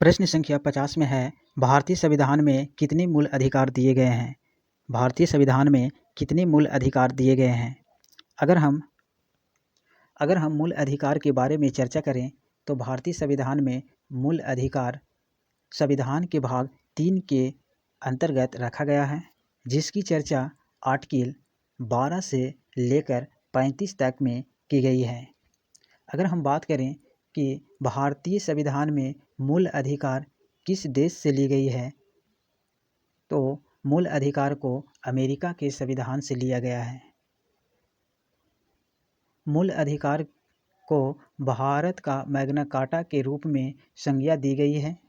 प्रश्न संख्या 50 में है, भारतीय संविधान में कितने मूल अधिकार दिए गए हैं? भारतीय संविधान में कितने मूल अधिकार दिए गए हैं? अगर हम मूल अधिकार के बारे में चर्चा करें तो भारतीय संविधान में मूल अधिकार संविधान के भाग 3 के अंतर्गत रखा गया है, जिसकी चर्चा आर्टिकल 12 से लेकर 35 तक में की गई है। अगर हम बात करें कि भारतीय संविधान में मूल अधिकार किस देश से ली गई है, तो मूल अधिकार को अमेरिका के संविधान से लिया गया है। मूल अधिकार को भारत का मैग्ना कार्टा के रूप में संज्ञा दी गई है।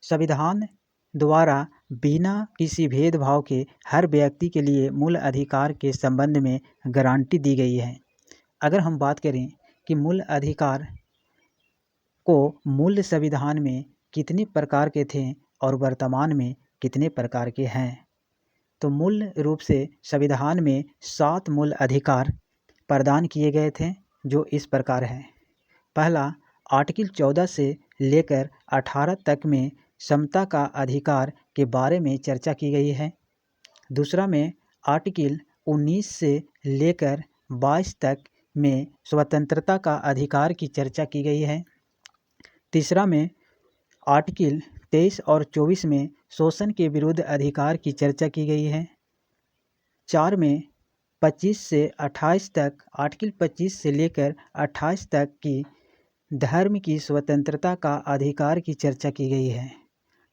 संविधान द्वारा बिना किसी भेदभाव के हर व्यक्ति के लिए मूल अधिकार के संबंध में गारंटी दी गई है। अगर हम बात करें कि मूल अधिकार को मूल संविधान में कितने प्रकार के थे और वर्तमान में कितने प्रकार के हैं, तो मूल रूप से संविधान में 7 मूल अधिकार प्रदान किए गए थे, जो इस प्रकार हैं। पहला, आर्टिकल 14 से लेकर 18 तक में समता का अधिकार के बारे में चर्चा की गई है। दूसरा में आर्टिकल 19 से लेकर 22 तक में स्वतंत्रता का अधिकार की चर्चा की गई है। तीसरा में आर्टिकल 23 और 24 में शोषण के विरुद्ध अधिकार की चर्चा की गई है। 4 में 25 से 28 तक, आर्टिकल 25 से लेकर 28 तक की धर्म की स्वतंत्रता का अधिकार की चर्चा की गई है।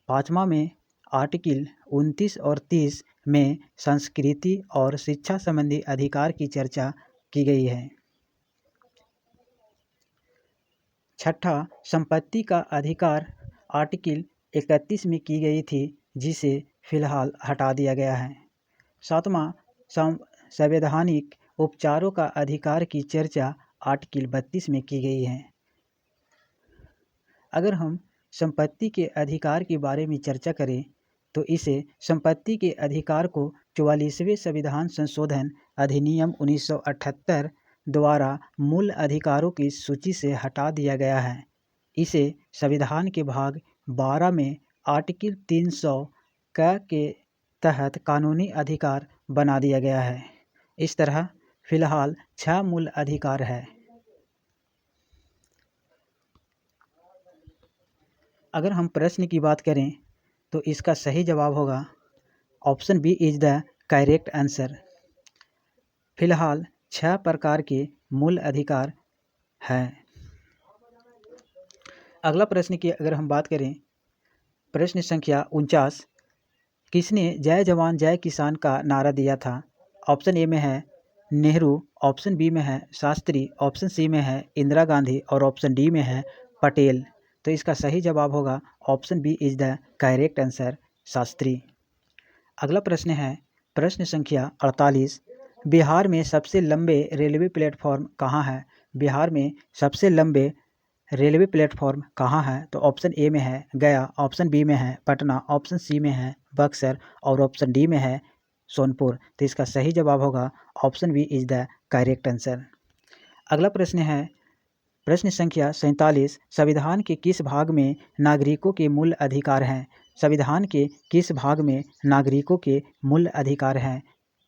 5वां में आर्टिकल 29 और 30 में संस्कृति और शिक्षा संबंधी अधिकार की चर्चा की गई है। 6ठा, संपत्ति का अधिकार आर्टिकल 31 में की गई थी, जिसे फिलहाल हटा दिया गया है। 7वां, संवैधानिक उपचारों का अधिकार की चर्चा आर्टिकल 32 में की गई है। अगर हम संपत्ति के अधिकार के बारे में चर्चा करें तो इसे संपत्ति के अधिकार को 44वें संविधान संशोधन अधिनियम 1978 द्वारा मूल अधिकारों की सूची से हटा दिया गया है। इसे संविधान के भाग 12 में आर्टिकल 300 के तहत कानूनी अधिकार बना दिया गया है। इस तरह फिलहाल 6 मूल अधिकार है। अगर हम प्रश्न की बात करें तो इसका सही जवाब होगा option B is the correct answer. फिलहाल 6 प्रकार के मूल अधिकार हैं। अगला प्रश्न की अगर हम बात करें, प्रश्न संख्या 49, किसने जय जवान जय किसान का नारा दिया था? ऑप्शन ए में है नेहरू, ऑप्शन बी में है शास्त्री, ऑप्शन सी में है इंदिरा गांधी और ऑप्शन डी में है पटेल। तो इसका सही जवाब होगा option B is the correct answer, Shastri. अगला प्रश्न है प्रश्न संख्या 48, बिहार में सबसे लंबे रेलवे प्लेटफॉर्म कहाँ है? बिहार में सबसे लंबे रेलवे प्लेटफॉर्म कहाँ है? तो ऑप्शन ए में है गया, ऑप्शन बी में है पटना, ऑप्शन सी में है बक्सर और ऑप्शन डी में है सोनपुर। तो इसका सही जवाब होगा option B is the correct answer. अगला प्रश्न है प्रश्न संख्या 47, संविधान के किस भाग में नागरिकों के मूल अधिकार हैं? संविधान के किस भाग में नागरिकों के मूल अधिकार हैं?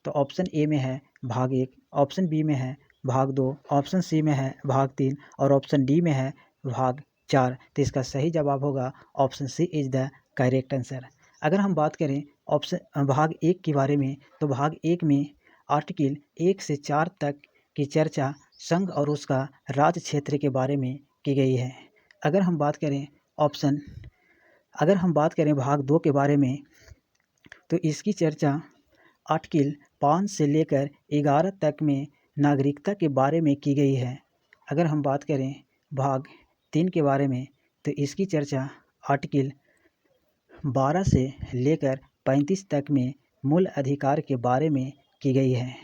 तो ऑप्शन ए में है भाग 1, ऑप्शन बी में है भाग 2, ऑप्शन सी में है भाग 3 और ऑप्शन डी में है भाग 4। तो इसका सही जवाब होगा option C is the correct answer. अगर हम बात करें ऑप्शन भाग 1 के बारे में, तो भाग 1 में आर्टिकल 1 से 4 तक की चर्चा संघ और उसका राज्य क्षेत्र के बारे में की गई है। अगर हम बात करें भाग 2 के बारे में, तो इसकी चर्चा आर्टिकल 5 से लेकर 11 तक में नागरिकता के बारे में की गई है। अगर हम बात करें भाग 3 के बारे में, तो इसकी चर्चा आर्टिकल 12 से लेकर 35 तक में मूल अधिकार के बारे में की गई है।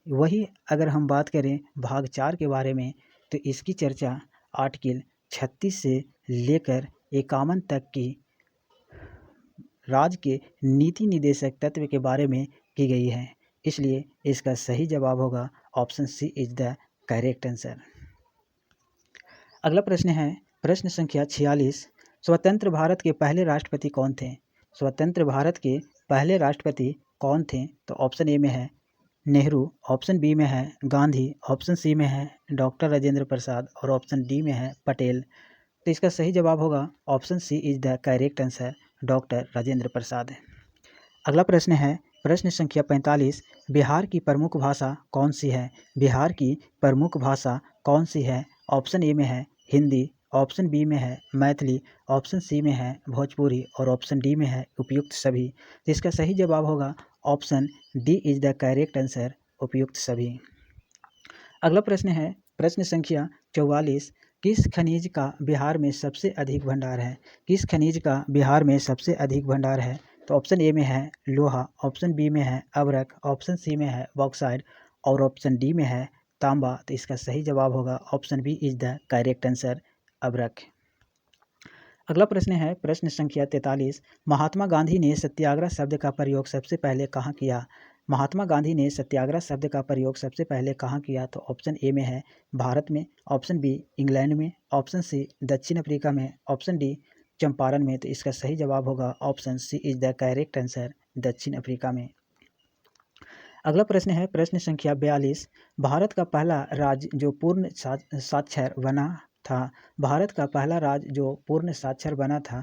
वही अगर हम बात करें भाग 4 के बारे में, तो इसकी चर्चा आर्टिकल 36 से लेकर 51 तक की राज्य के नीति निदेशक तत्व के बारे में की गई है। इसलिए इसका सही जवाब होगा option C is the correct answer. अगला प्रश्न है प्रश्न संख्या 46, स्वतंत्र भारत के पहले राष्ट्रपति कौन थे? स्वतंत्र भारत के पहले राष्ट्रपति कौन थे? तो ऑप्शन ए में है नेहरू, ऑप्शन बी में है गांधी, ऑप्शन सी में है डॉक्टर राजेंद्र प्रसाद और ऑप्शन डी में है पटेल। तो इसका सही जवाब होगा option C is the correct answer, doctor Rajendra Prasad. अगला प्रश्न है प्रश्न संख्या 45, बिहार की प्रमुख भाषा कौन सी है? बिहार की प्रमुख भाषा कौन सी है? ऑप्शन ए में है हिंदी, ऑप्शन बी में है मैथिली, ऑप्शन सी में है भोजपुरी और ऑप्शन डी में है उपयुक्त सभी। तो इसका सही जवाब होगा option D is the correct answer, उपयुक्त सभी। अगला प्रश्न है प्रश्न संख्या 44, किस खनिज का बिहार में सबसे अधिक भंडार है? किस खनिज का बिहार में सबसे अधिक भंडार है? तो ऑप्शन ए में है लोहा, ऑप्शन बी में है अभ्रक, ऑप्शन सी में है बॉक्साइड और ऑप्शन डी में है तांबा। तो इसका सही जवाब होगा option B is the correct answer, अभ्रक। अगला प्रश्न है प्रश्न संख्या 43, महात्मा गांधी ने सत्याग्रह शब्द का प्रयोग सबसे पहले कहाँ किया? महात्मा गांधी ने सत्याग्रह शब्द का प्रयोग सबसे पहले कहाँ किया? तो ऑप्शन ए में है भारत में, ऑप्शन बी इंग्लैंड में, ऑप्शन सी दक्षिण अफ्रीका में, ऑप्शन डी चंपारण में। तो इसका सही जवाब होगा option C is the correct answer, दक्षिण अफ्रीका में। अगला प्रश्न है प्रश्न संख्या 42, भारत का पहला राज्य जो पूर्ण साक्षर बना था, भारत का पहला राज्य जो पूर्ण साक्षर बना था,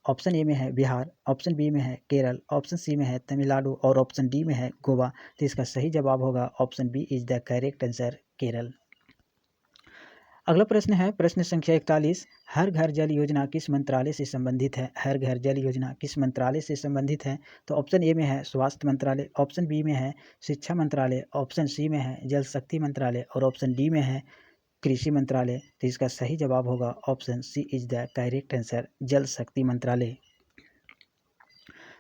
ऑप्शन ए में है बिहार, ऑप्शन बी में है केरल, ऑप्शन सी में है तमिलनाडु और ऑप्शन डी में है गोवा। तो इसका सही जवाब होगा option B is the correct answer, Kerala. अगला प्रश्न है प्रश्न संख्या 41, हर घर जल योजना किस मंत्रालय से संबंधित है? हर घर जल योजना किस मंत्रालय से संबंधित है? तो ऑप्शन ए में है स्वास्थ्य मंत्रालय, ऑप्शन बी में है शिक्षा मंत्रालय, ऑप्शन सी में है जल शक्ति मंत्रालय और ऑप्शन डी में है कृषि मंत्रालय। तो इसका सही जवाब होगा option C is the correct answer, Jal Shakti मंत्रालय।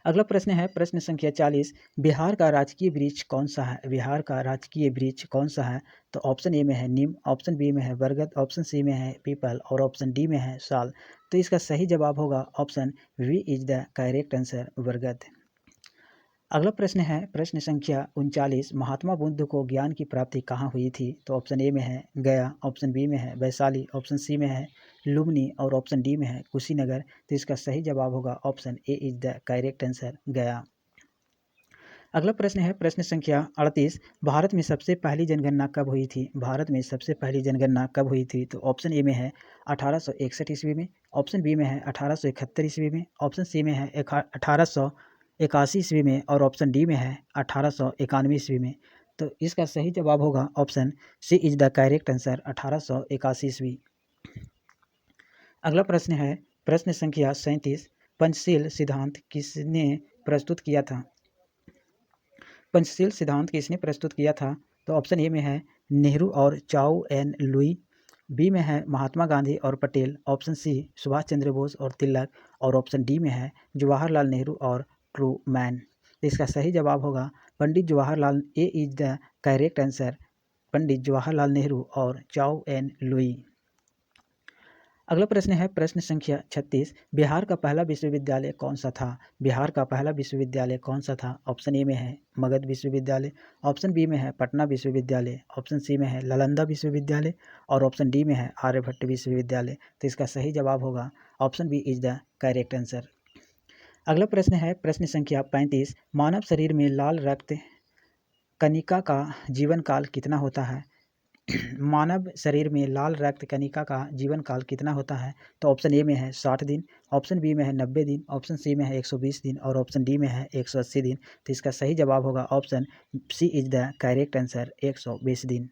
अगला प्रश्न है प्रश्न संख्या 40, बिहार का राजकीय वृक्ष कौन सा है? बिहार का राजकीय वृक्ष कौन सा है? तो ऑप्शन ए में है नीम, ऑप्शन बी में है बरगद, ऑप्शन सी में है पीपल और ऑप्शन डी में है साल। तो इसका सही जवाब होगा option B is the correct answer, बरगद। अगला प्रश्न है प्रश्न संख्या 39, महात्मा बुद्ध को ज्ञान की प्राप्ति कहाँ हुई थी? तो ऑप्शन ए में है गया, ऑप्शन बी में है वैशाली, ऑप्शन सी में है लुम्बिनी और ऑप्शन डी में है कुशीनगर। तो इसका सही जवाब होगा option A is the correct answer, गया। अगला प्रश्न है प्रश्न संख्या 38, भारत में सबसे पहली जनगणना कब हुई थी? भारत में सबसे पहली जनगणना कब हुई थी? तो ऑप्शन ए में है 1861 ईस्वी में, ऑप्शन बी में है 1871 ईस्वी में, ऑप्शन सी में है 1881 ईस्वी में और ऑप्शन डी में है 1891 ईस्वी में। तो इसका सही जवाब होगा option C is the correct answer, 1881 ईस्वी। अगला प्रश्न है प्रश्न संख्या 37, पंचशील सिद्धांत किसने प्रस्तुत किया था? पंचशील सिद्धांत किसने प्रस्तुत किया था? तो ऑप्शन ए में है नेहरू और चाउ एन लुई, बी में है महात्मा गांधी और पटेल, ऑप्शन सी सुभाष चंद्र बोस और तिलक और ऑप्शन डी में है जवाहरलाल नेहरू और ट्रूमैन। तो इसका सही जवाब होगा पंडित जवाहरलाल, ए is the correct answer, Pandit Jawaharlal Nehru और चाउ एन लुई। अगला प्रश्न है प्रश्न संख्या 36, बिहार का पहला विश्वविद्यालय कौन सा था? बिहार का पहला विश्वविद्यालय कौन सा था? ऑप्शन ए में है मगध विश्वविद्यालय, ऑप्शन बी में है पटना विश्वविद्यालय, ऑप्शन सी में है नालंदा विश्वविद्यालय और ऑप्शन डी में है आर्यभट्ट विश्वविद्यालय। तो इसका सही जवाब होगा option B is the correct answer. अगला प्रश्न है प्रश्न संख्या 35, मानव शरीर में लाल रक्त कणिका का जीवन काल कितना होता है? मानव शरीर में लाल रक्त कणिका का जीवन काल कितना होता है? तो ऑप्शन ए में है 60 दिन, ऑप्शन बी में है 90 दिन, ऑप्शन सी में है 120 दिन और ऑप्शन डी में है 180 दिन। तो इसका सही जवाब होगा option C is the correct answer, 120 दिन।